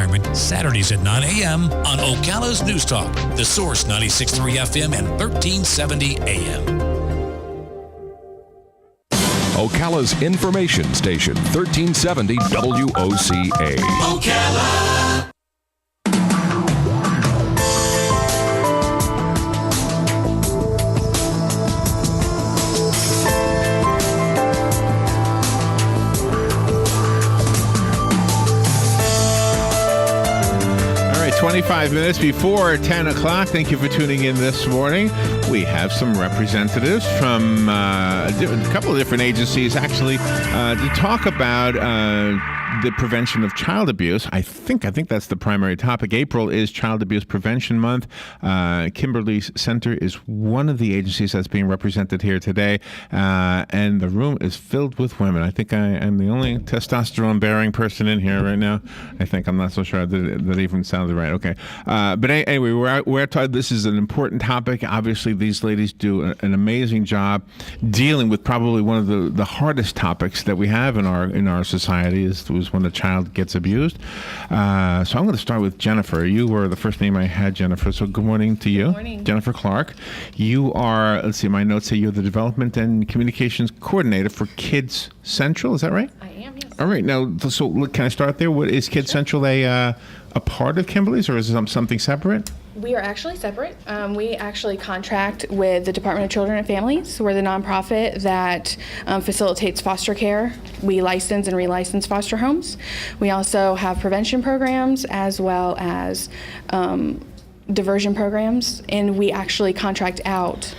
environment, Saturdays at 9 a.m. on Ocala's News Talk, The Source 96.3 FM and 1370 AM. Ocala's information station, 1370 WOCA. Ocala! All right, 25 minutes before 10 o'clock. Thank you for tuning in this morning. We have some representatives from a couple of different agencies, actually, to talk about the prevention of child abuse. I think that's the primary topic. April is Child Abuse Prevention Month. Kimberly's Center is one of the agencies that's being represented here today, and the room is filled with women. I think I am the only testosterone-bearing person in here right now. I'm not so sure that even sounded right. Okay, but anyway, we're taught this is an important topic. Obviously, these ladies do an amazing job dealing with probably one of the hardest topics that we have in our society is when a child gets abused. So I'm going to start with Jennifer. You were the first name I had, Jennifer. So good morning to you. Good morning. Jennifer Clark. You are, let's see, my notes say you're the Development and Communications Coordinator for Kids Central. Is that right? I am, yes. All right. Now, so can I start there? What is Kids Central a part of Kimberly's, or is it something separate? We are actually separate. We actually contract with the Department of Children and Families. We're the nonprofit that facilitates foster care. We license and relicense foster homes. We also have prevention programs as well as diversion programs, and we actually contract out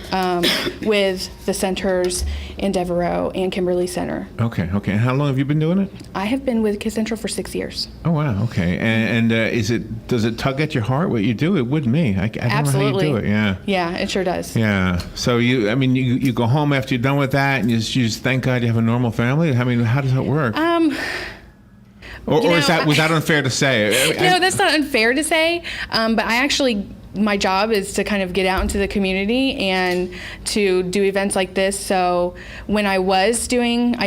with the centers in Devereaux and Kimberly Center. Okay. And how long have you been doing it? I have been with Kids Central for 6 years. Oh wow. Okay. And does it tug at your heart what you do? It would me. I don't Absolutely. know how you do it. Yeah. Yeah, it sure does. Yeah. So you go home after you're done with that, and you just thank God you have a normal family. I mean, how does that work? Was that unfair to say? No, that's not unfair to say. But my job is to kind of get out into the community and to do events like this. So when I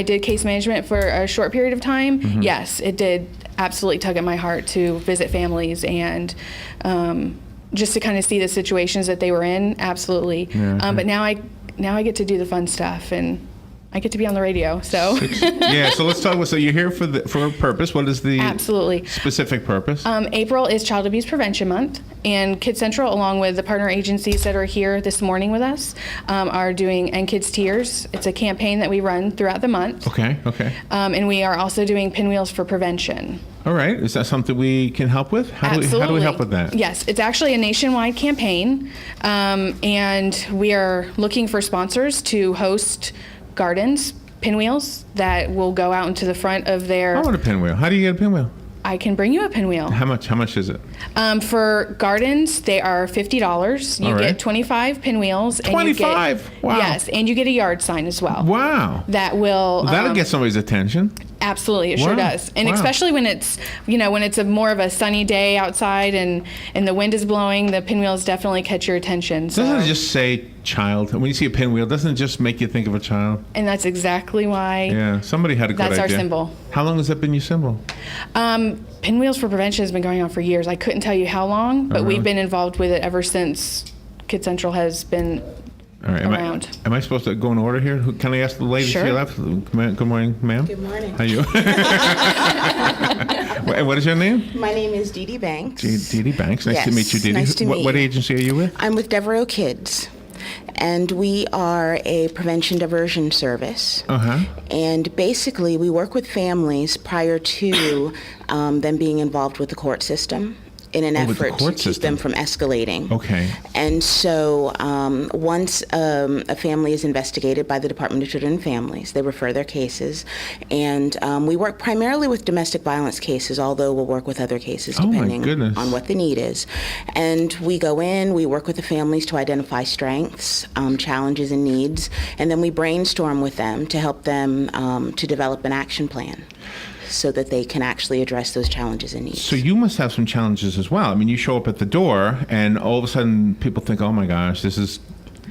did case management for a short period of time. Mm-hmm. Yes, it did absolutely tug at my heart to visit families and just to kind of see the situations that they were in. Absolutely. Yeah, but now I get to do the fun stuff, and I get to be on the radio, so. Yeah, so let's talk. So you're here for a purpose. What is the absolutely specific purpose? April is Child Abuse Prevention Month, and Kids Central, along with the partner agencies that are here this morning with us, are doing End Kids Tears. It's a campaign that we run throughout the month. Okay. And we are also doing Pinwheels for Prevention. All right. Is that something we can help with? How do we help with that? Yes, it's actually a nationwide campaign, and we are looking for sponsors to host gardens, pinwheels that will go out into the front of their. I want a pinwheel. How do you get a pinwheel? I can bring you a pinwheel. How much is it? For gardens, they are $50. You get 25 pinwheels. 25? Wow. Yes, and you get a yard sign as well. Wow. That'll get somebody's attention. Absolutely, it sure does. And especially when it's, when it's a more of a sunny day outside and the wind is blowing, the pinwheels definitely catch your attention. So. Doesn't it just say child? When you see a pinwheel, doesn't it just make you think of a child? And that's exactly why. Yeah, somebody had a good idea. That's our symbol. How long has that been your symbol? Pinwheels for Prevention has been going on for years. I couldn't tell you how long, but we've been involved with it ever since Kids Central has been around. Am I supposed to go in order here? Can I ask the lady to your left? Good morning, ma'am. Good morning. How are you? What is your name? My name is Dee Dee Banks. Dee Dee Banks. Nice to meet you, Dee Dee. Nice to meet you. What agency are you with? I'm with Devereaux Kids, and we are a prevention diversion service. Uh-huh. And basically, we work with families prior to them being involved with the court system in an effort to keep them from escalating. Okay. And so once a family is investigated by the Department of Children and Families, they refer their cases. And we work primarily with domestic violence cases, although we'll work with other cases depending on what the need is. And we go in, we work with the families to identify strengths, challenges, and needs, and then we brainstorm with them to help them to develop an action plan, so that they can actually address those challenges and needs. So you must have some challenges as well. I mean, you show up at the door, and all of a sudden people think, oh my gosh, this is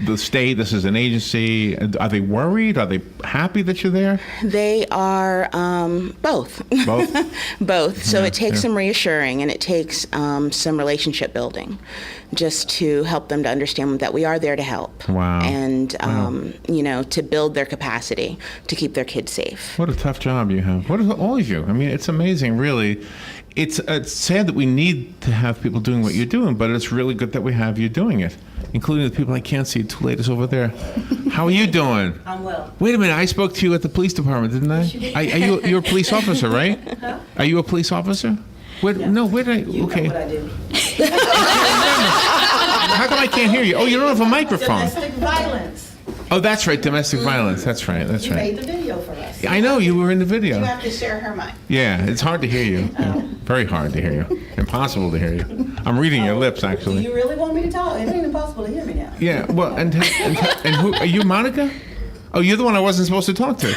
the state. This is an agency. Are they worried? Are they happy that you're there? They are both. Both? Both. So Yeah, it takes yeah. some reassuring, and it takes some relationship building, just to help them to understand that we are there to help. Wow. And to build their capacity to keep their kids safe. What a tough job you have. What is all of you? I mean, it's amazing, really. It's sad that we need to have people doing what you're doing, but it's really good that we have you doing it, including the people I can't see. Two ladies over there. How are you doing? I'm well. Wait a minute. I spoke to you at the police department, didn't I? You're a police officer, right? Huh? Are you a police officer? Where did I? You Okay. know what I do. How come I can't hear you? Oh, you don't have a microphone. Domestic violence. Oh, that's right. Domestic violence. That's right. That's You made right. the video for us. I know you were in the You video. have to share her mic. Yeah, it's hard to hear you. Yeah, very hard to hear you. Impossible to hear you. I'm reading your lips, Do actually. you really want me to talk? It ain't impossible to hear me now. Yeah. Well, and who are you, Monica? Oh, you're the one I wasn't supposed to talk to.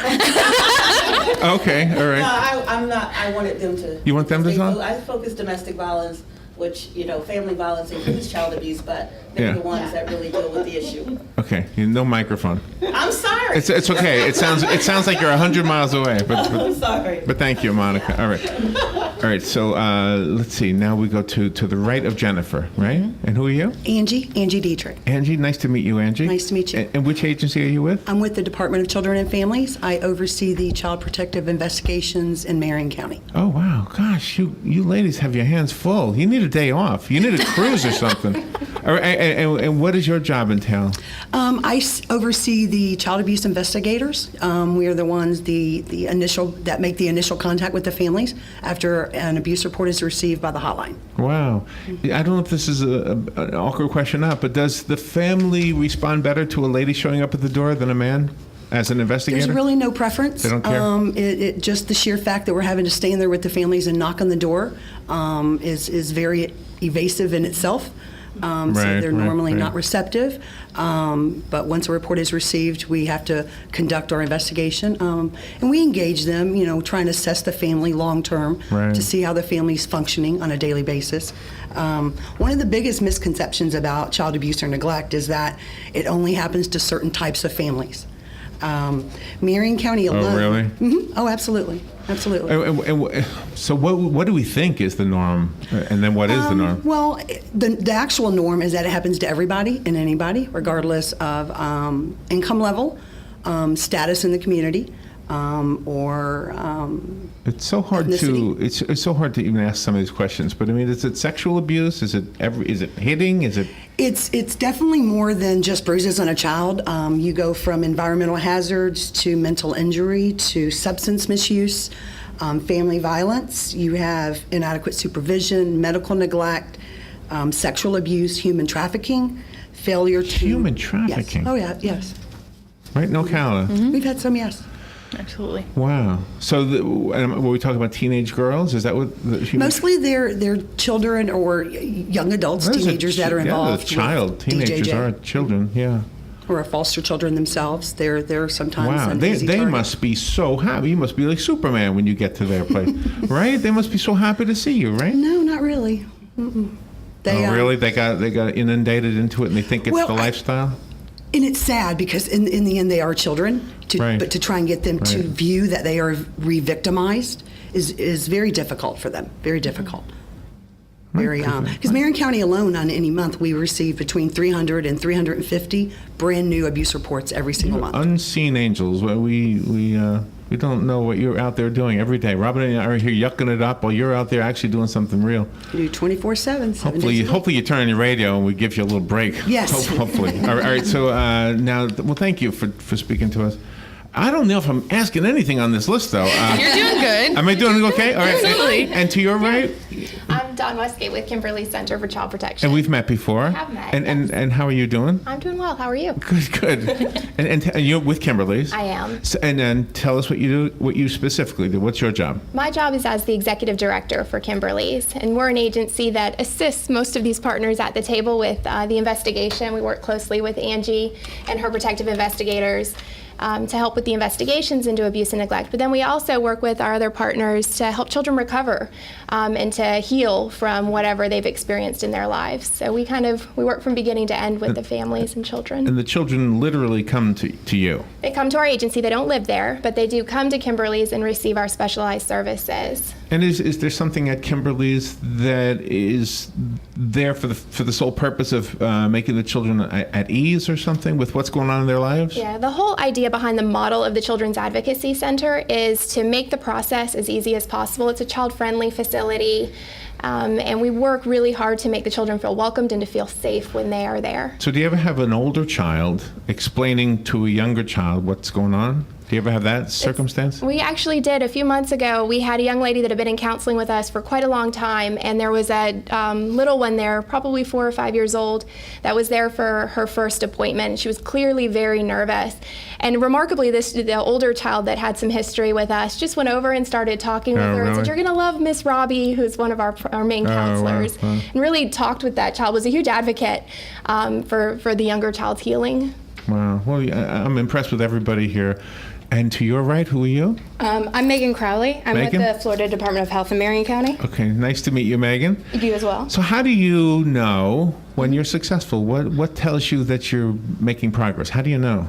Okay. All No, right. I'm not. I wanted them to. You want them to talk? I focus domestic violence, which, family violence includes child abuse, but they're Yeah. the ones that really deal with the issue. Okay. No microphone. I'm sorry. It's okay. It sounds like you're 100 miles away. I'm sorry. But thank you, Monica. All right. So let's see. Now we go to the right of Jennifer, right? And who are you? Angie Dietrich. Angie. Nice to meet you, Angie. Nice to meet you. And which agency are you with? I'm with the Department of Children and Families. I oversee the Child Protective Investigations in Marion County. Oh wow, gosh, you ladies have your hands full. You need a day off. You need a cruise or something. All right, and what does your job entail? I oversee the child abuse investigators. We are the ones that make the initial contact with the families after an abuse report is received by the hotline. Wow, I don't know if this is an awkward question or not, but does the family respond better to a lady showing up at the door than a man as an investigator? There's really no preference. They don't care? It just the sheer fact that we're having to stand there with the families and knock on the door is very evasive in itself. So Right, they're right, normally right. not receptive. But once a report is received, we have to conduct our investigation. And we engage them, trying to assess the family long term Right. to see how the family's functioning on a daily basis. One of the biggest misconceptions about child abuse or neglect is that it only happens to certain types of families. Marion County alone. Oh, really? Mhm. Oh, absolutely. Absolutely. So what do we think is the norm, and then what is the norm? Well, the actual norm is that it happens to everybody and anybody, regardless of income level, status in the community, or It's so hard ethnicity. it's so hard to even ask some of these questions. But I mean, is it sexual abuse? Is it hitting? Is it? It's definitely more than just bruises on a child. You go from environmental hazards to mental injury to substance misuse, family violence. You have inadequate supervision, medical neglect, sexual abuse, human trafficking, failure to Human Yes. trafficking? Oh yeah, yes. Right in Ocala. We've had some, yes. Absolutely. Wow. So were we talking about teenage girls? Is that what the human? Mostly they're children or young adults, Those are teenagers that are yeah, involved. the child. with Teenagers DJJ, are children. Yeah. or foster children themselves. They're sometimes Wow. an They easy target. must be so happy. You must be like Superman when you get to their place, right? They must be so happy to see you, right? No, not really. Mm-mm. They, Oh, really? They got inundated into it, and they think it's Well, the lifestyle. And it's sad because in the end they are children, Right. but to try and get them to Right. view that they are re-victimized is very difficult for them. Very difficult. Very because Marion County alone on any month we receive between 300 and 350 brand new abuse reports every single month. Unseen angels. Well, we don't know what you're out there doing every day. Robin and I are here yucking it up while you're out there actually doing something real. We do 24/7, 7 days a week. Hopefully you turn on your radio and we give you a little break. Yes. Hopefully. All right. So now, well, thank you for speaking to us. I don't know if I'm asking anything on this list though. You're doing good. Am I doing okay? All right. Absolutely. And to your right, I'm Dawn Westgate with Kimberly Center for Child Protection. and we've met before. Have met, And how are you doing? I'm doing well. How are you? Good. and you're with Kimberly's. I am. So, and then tell us what you do. What you specifically do. What's your job? My job is as the executive director for Kimberly's, and we're an agency that assists most of these partners at the table with the investigation. We work closely with Angie and her protective investigators, to help with the investigations into abuse and neglect. But then we also work with our other partners to help children recover and to heal from whatever they've experienced in their lives. So we work from beginning to end with the families and children. And the children literally come to you. They come to our agency. They don't live there, but they do come to Kimberly's and receive our specialized services. And is there something at Kimberly's that is there for the sole purpose of making the children at ease or something with what's going on in their lives? Yeah, the whole idea behind the model of the Children's Advocacy Center is to make the process as easy as possible. It's a child-friendly facility, and we work really hard to make the children feel welcomed and to feel safe when they are there. So do you ever have an older child explaining to a younger child what's going on? Do you ever have that circumstance? We actually did. A few months ago, we had a young lady that had been in counseling with us for quite a long time, and there was a little one there, probably 4 or 5 years old, that was there for her first appointment. She was clearly very nervous. And remarkably, the older child that had some history with us just went over and started talking with her and said, "You're going to love Miss Robbie," who's one of our main counselors, wow. and really talked with that child, was a huge advocate for the younger child's healing. Wow. Well, I'm impressed with everybody here. And to your right, who are you? I'm Megan Crowley. I'm Megan? with the Florida Department of Health in Marion County. Okay, nice to meet you, Megan. You as well. So how do you know when you're successful? What tells you that you're making progress? How do you know?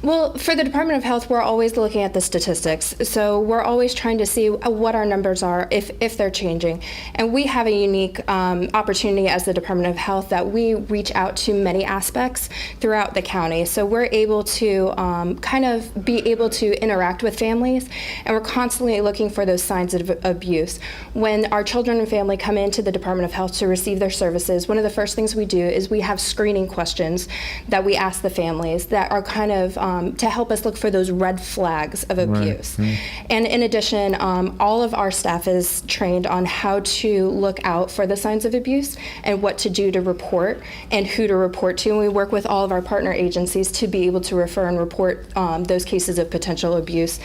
Well, for the Department of Health, we're always looking at the statistics. So we're always trying to see what our numbers are, if they're changing. And we have a unique opportunity as the Department of Health that we reach out to many aspects throughout the county. So we're able to kind of be able to interact with families, and we're constantly looking for those signs of abuse. When our children and family come into the Department of Health to receive their services, one of the first things we do is we have screening questions that we ask the families that are kind of to help us look for those red flags of abuse. Right. And in addition, all of our staff is trained on how to look out for the signs of abuse and what to do to report and who to report to. And we work with all of our partner agencies to be able to refer and report those cases of potential abuse.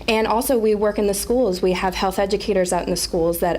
And also we work in the schools. We have health educators out in the schools that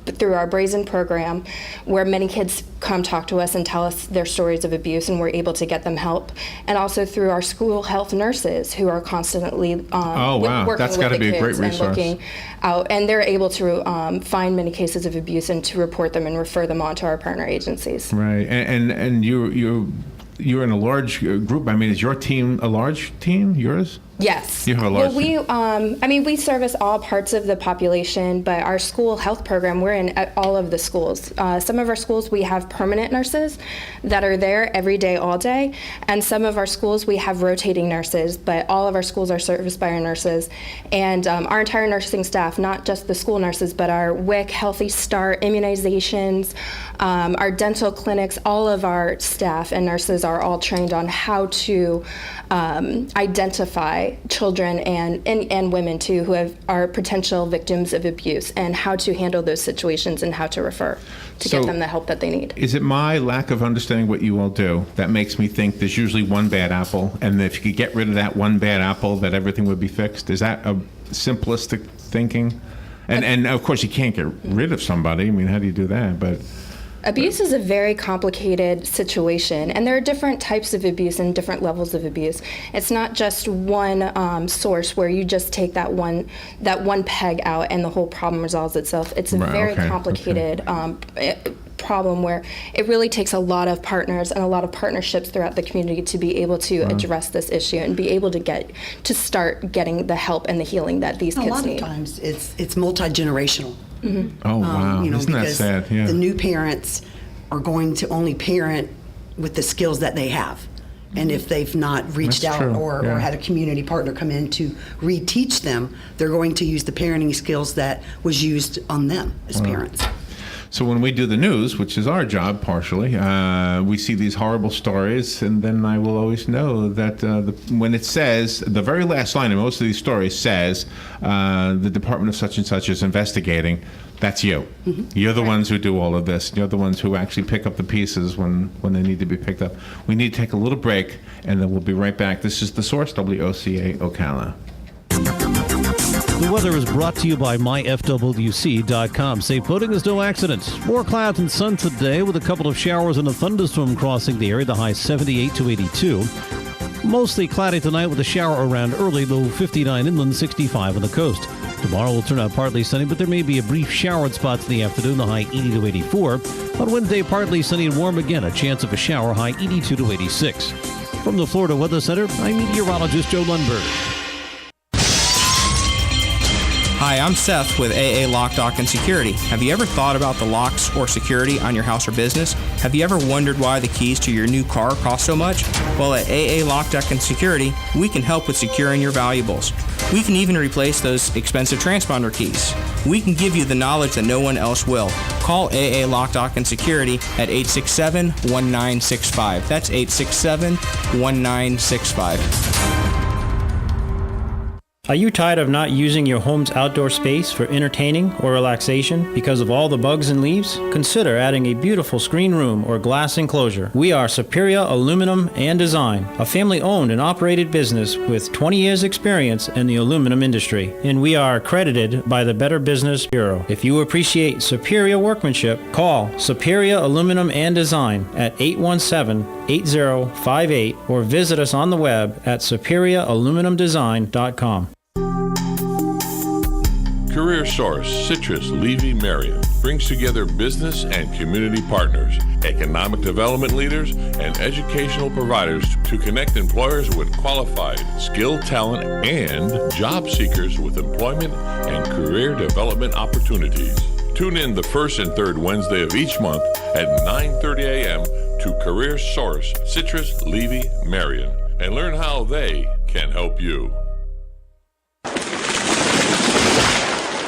through our Brazen program, where many kids come talk to us and tell us their stories of abuse, and we're able to get them help. And also through our school health nurses who are constantly working That's with gotta the be a kids great and resource. looking out, and they're able to find many cases of abuse and to report them and refer them on to our partner agencies. Right. And you're in a large group. I mean, is your team a large team? Yours? Yes. You have a large Well, we service all parts of the population, but our school health program, we're in at all of the schools. Some of our schools, we have permanent nurses that are there every day, all day. And some of our schools, we have rotating nurses, but all of our schools are serviced by our nurses. And our entire nursing staff, not just the school nurses, but our WIC, Healthy Start, immunizations, our dental clinics, all of our staff and nurses are all trained on how to identify children and women too who are potential victims of abuse, and how to handle those situations and how to refer to get them the help that they need. Is it my lack of understanding what you all do that makes me think there's usually one bad apple, and if you could get rid of that one bad apple, that everything would be fixed? Is that a simplistic thinking? And of course you can't get rid of somebody. I mean, how do you do that? But Abuse is a very complicated situation, and there are different types of abuse and different levels of abuse. It's not just one source where you just take that one peg out and the whole problem resolves itself. It's a very complicated problem where it really takes a lot of partners and a lot of partnerships throughout the community to be able to address this issue and be able to start getting the help and the healing that these kids need. A lot of times it's multi-generational. Mm-hmm. Oh, wow. Isn't that because sad? Yeah. the new parents are going to only parent with the skills that they have. And if they've not reached That's out true. or had a community partner come in to reteach them, they're going to use the parenting skills that was used on them as parents. So when we do the news, which is our job partially, we see these horrible stories, and then I will always know that when it says, the very last line in most of these stories says, the Department of such and such is investigating, that's you. Mm-hmm. You're the ones who do all of this. You're the ones who actually pick up the pieces when they need to be picked up. We need to take a little break, and then we'll be right back. This is The Source, WOCA Ocala. The weather is brought to you by myfwc.com. Safe boating is no accident. More clouds and sun today with a couple of showers and a thunderstorm crossing the area. The high 78 to 82. Mostly cloudy tonight with a shower around early, low 59 inland, 65 on the coast. Tomorrow will turn out partly sunny, but there may be a brief shower in spots in the afternoon, the high 80 to 84. On Wednesday, partly sunny and warm again, a chance of a shower, high 82 to 86. From the Florida Weather Center, I'm meteorologist Joe Lundberg. Hi, I'm Seth with AA Lock, Dock, and Security. Have you ever thought about the locks or security on your house or business? Have you ever wondered why the keys to your new car cost so much? Well, at AA Lock, Dock, and Security, we can help with securing your valuables. We can even replace those expensive transponder keys. We can give you the knowledge that no one else will. Call AA Lock, Dock, and Security at 867-1965. That's 867-1965. Are you tired of not using your home's outdoor space for entertaining or relaxation because of all the bugs and leaves? Consider adding a beautiful screen room or glass enclosure. We are Superior Aluminum and Design, a family-owned and operated business with 20 years experience in the aluminum industry, and we are accredited by the Better Business Bureau. If you appreciate superior workmanship, call Superior Aluminum and Design at 817-8058 or visit us on the web at superiораluminumdesign.com. Career Source, Citrus, Levy, Marion brings together business and community partners, economic development leaders, and educational providers to connect employers with qualified, skilled talent and job seekers with employment and career development opportunities. Tune in the first and third Wednesday of each month at 9:30 a.m. to Career Source, Citrus, Levy, Marion, and learn how they can help you.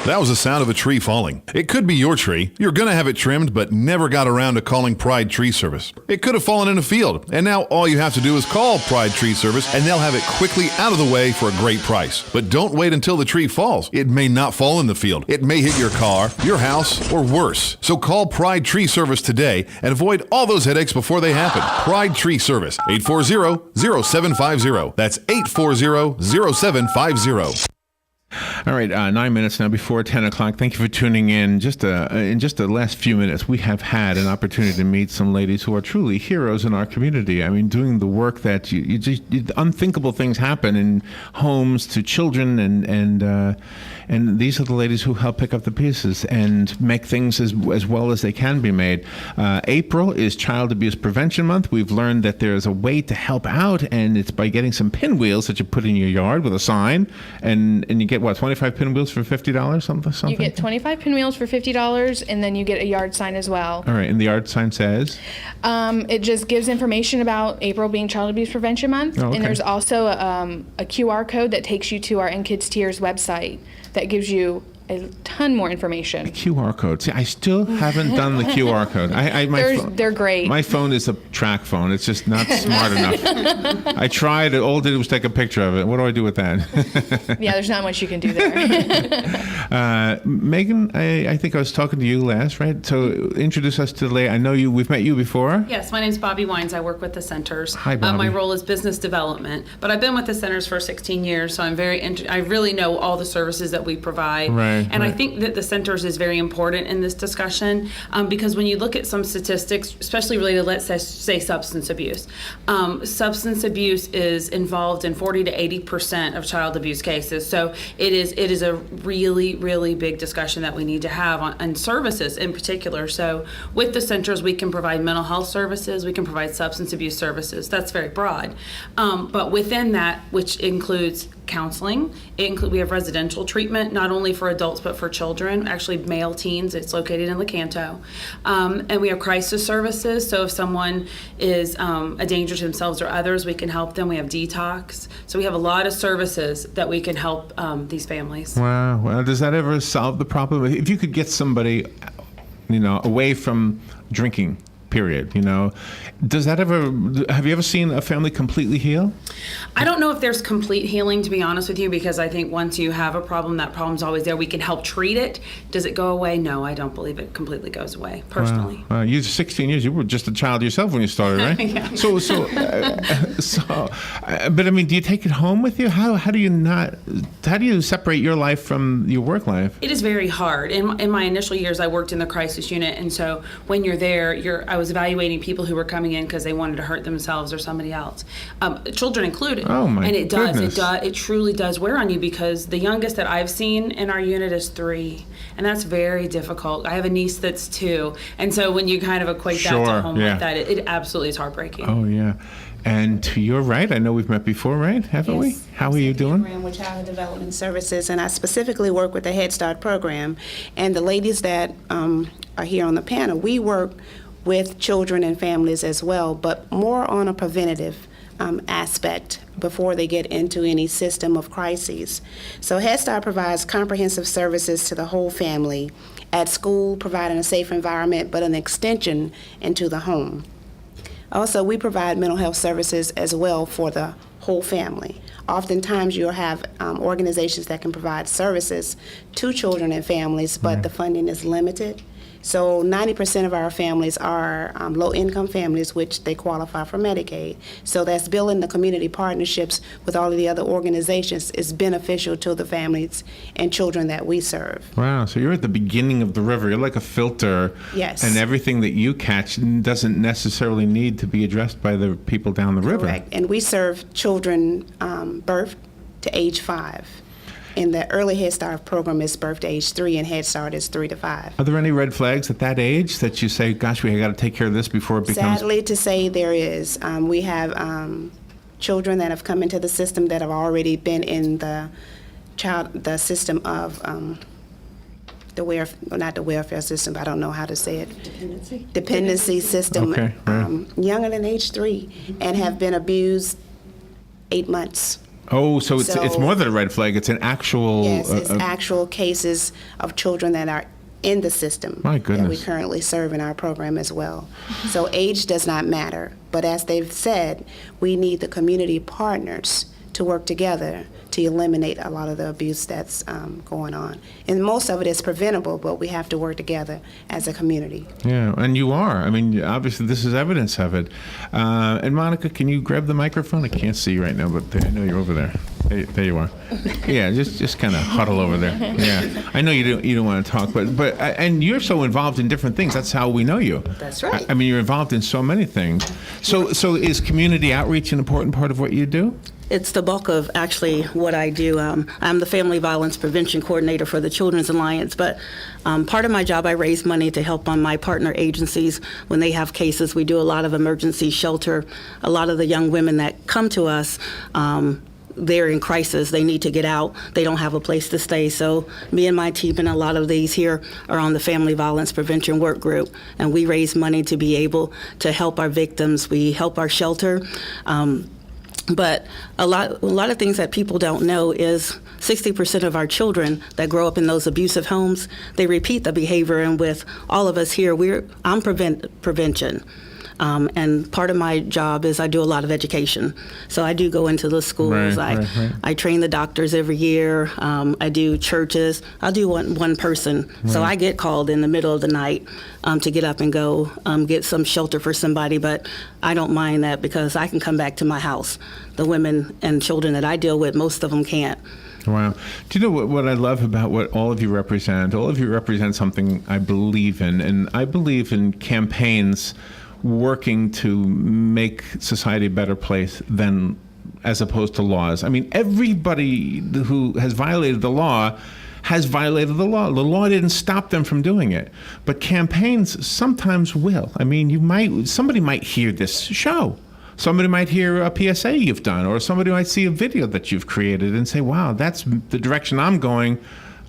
That was the sound of a tree falling. It could be your tree. You're going to have it trimmed, but never got around to calling Pride Tree Service. It could have fallen in a field, and now all you have to do is call Pride Tree Service, and they'll have it quickly out of the way for a great price. But don't wait until the tree falls. It may not fall in the field. It may hit your car, your house, or worse. So call Pride Tree Service today and avoid all those headaches before they happen. Pride Tree Service, 840-0750. That's 840-0750. All right, 9 minutes now before 10 o'clock. Thank you for tuning in. In just the last few minutes, we have had an opportunity to meet some ladies who are truly heroes in our community. I mean, doing the work that unthinkable things happen in homes to children, and these are the ladies who help pick up the pieces and make things as well as they can be made. April is Child Abuse Prevention Month. We've learned that there's a way to help out, and it's by getting some pinwheels that you put in your yard with a sign, and you get, 25 pinwheels for $50? Something? You get 25 pinwheels for $50, and then you get a yard sign as well. All right, and the yard sign says? It just gives information about April being Child Abuse Prevention Month. Oh, okay. And there's also a QR code that takes you to our NKids Tears website that gives you a ton more information. QR code. See, I still haven't done the QR code. They're great. My phone is a track phone. It's just not smart enough. I tried. All I did was take a picture of it. What do I do with that? Yeah, there's not much you can do there. Megan, I think I was talking to you last, right? So introduce us to the lady. I know you. We've met you before. Yes, my name's Bobby Wines. I work with the centers. Hi, Bobby. My role is business development, but I've been with the centers for 16 years, so I'm I really know all the services that we provide. Right. And I think that the centers is very important in this discussion because when you look at some statistics, especially related, let's say substance abuse is involved in 40 to 80% of child abuse cases. So it is a really, really big discussion that we need to have on services in particular. So with the centers, we can provide mental health services, we can provide substance abuse services. That's very broad. But within that, which includes counseling, we have residential treatment, not only for adults but for children, actually male teens. It's located in Lecanto. And we have crisis services, so if someone is a danger to themselves or others, we can help them. We have detox. So we have a lot of services that we can help these families. Wow. Well, does that ever solve the problem? If you could get somebody, away from drinking, period, does that have you ever seen a family completely heal? I don't know if there's complete healing, to be honest with you, because I think once you have a problem, that problem's always there. We can help treat it. Does it go away? No, I don't believe it completely goes away, personally. Wow. You 16 years, you were just a child yourself when you started, right? Yeah. But I mean, do you take it home with you? How do you separate your life from your work life? It is very hard. In my initial years, I worked in the crisis unit, and so when you're there, I was was evaluating people who were coming in because they wanted to hurt themselves or somebody else, children included. Oh, my And it does. goodness. It truly does wear on you, because the youngest that I've seen in our unit is 3, and that's very difficult. I have a niece that's 2, and so when you kind of equate that Sure, to home yeah. like that, it absolutely is heartbreaking. Oh, yeah. And to your right, I know we've met before, right? Haven't we? How are you doing? Program with Child Development Services, and I specifically work with the Head Start program. And the ladies that are here on the panel, we work with children and families as well, but more on a preventative aspect before they get into any system of crises. So Head Start provides comprehensive services to the whole family at school, providing a safe environment, but an extension into the home. Also, we provide mental health services as well for the whole family. Oftentimes, you'll have organizations that can provide services to children and families, but the funding is limited. So 90% of our families are low-income families, which they qualify for Medicaid. So that's building the community partnerships with all of the other organizations is beneficial to the families and children that we serve. Wow, so you're at the beginning of the river. You're like a filter. Yes. And everything that you catch doesn't necessarily need to be addressed by the people down the river. Correct. And we serve children birth to age 5. And the early Head Start program is birth to age 3, and Head Start is 3 to 5. Are there any red flags at that age that you say, gosh, we got to take care of this before it becomes... Sadly to say, there is. We have children that have come into the system that have already been in the system of not the welfare system, I don't know how to say it. Dependency system. Okay, right. Younger than age 3, and have been abused 8 months. Oh, so it's more than a red flag. It's an actual... Yes, it's actual cases of children that are in the system. My goodness. That we currently serve in our program as well. So age does not matter. But as they've said, we need the community partners to work together to eliminate a lot of the abuse that's going on. And most of it is preventable, but we have to work together as a community. Yeah, and you are. I mean, obviously, this is evidence of it. And Monica, can you grab the microphone? I can't see you right now, but I know you're over there. There you are. Yeah, just kind of huddle over there. Yeah, I know you don't want to talk, but and you're so involved in different things. That's how we know you. That's right. I mean, you're involved in so many things. So is community outreach an important part of what you do? It's the bulk of actually what I do. I'm the Family Violence Prevention Coordinator for the Children's Alliance, but part of my job, I raise money to help on my partner agencies when they have cases. We do a lot of emergency shelter. A lot of the young women that come to us, they're in crisis. They need to get out. They don't have a place to stay. So me and my team and a lot of these here are on the Family Violence Prevention Work Group, and we raise money to be able to help our victims. We help our shelter. But a lot of things that people don't know is 60% of our children that grow up in those abusive homes, they repeat the behavior. And with all of us here, I'm prevention. And part of my job is I do a lot of education. So I do go into the schools. Right. I train the doctors every year. I do churches. I'll do one person. Right. So I get called in the middle of the night to get up and go get some shelter for somebody. But I don't mind that because I can come back to my house. The women and children that I deal with, most of them can't. Wow. Do you know what I love about what all of you represent? All of you represent something I believe in, and I believe in campaigns working to make society a better place than as opposed to laws. I mean, everybody who has violated the law has violated the law. The law didn't stop them from doing it, but campaigns sometimes will. I mean, somebody might hear this show. Somebody might hear a PSA you've done, or somebody might see a video that you've created and say, wow, that's the direction I'm going.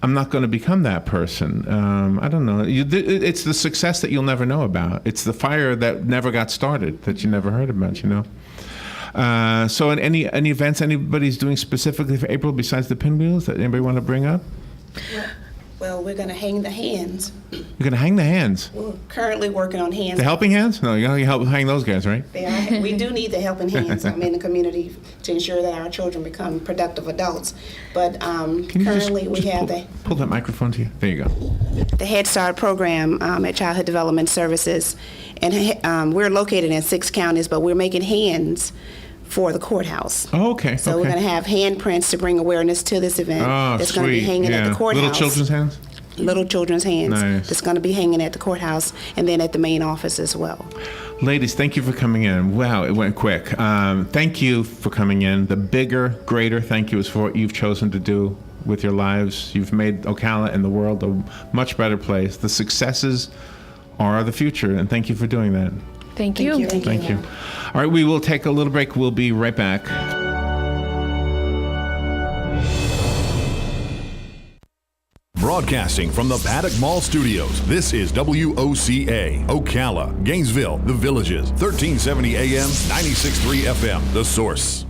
I'm not going to become that person. I don't know. It's the success that you'll never know about. It's the fire that never got started that you never heard about, you know. So any events anybody's doing specifically for April besides the pinwheels that anybody want to bring up? Well, we're going to hang the hands. You're going to hang the hands? We're currently working on hands. The helping hands? No, you got to help hang those guys, right? We do need the helping hands in the community to ensure that our children become productive adults. But currently we have pull that microphone to you. There you go. The Head Start program at Childhood Development Services. And we're located in 6 counties, but we're making hands for the courthouse. Oh, okay. So we're going to have handprints to bring awareness to this event. Oh, that's going to be hanging at the courthouse. Little children's hands? little children's hands. Nice. That's going to be hanging at the courthouse and then at the main office as well. Ladies, thank you for coming in. Wow, it went quick. Thank you for coming in. The bigger, greater thank you is for what you've chosen to do with your lives. You've made Ocala and the world a much better place. The successes are the future, and thank you for doing that. Thank you. Thank you. All right, we will take a little break. We'll be right back. Broadcasting from the Paddock Mall Studios, this is WOCA, Ocala, Gainesville, The Villages, 1370 AM, 96.3 FM, The Source.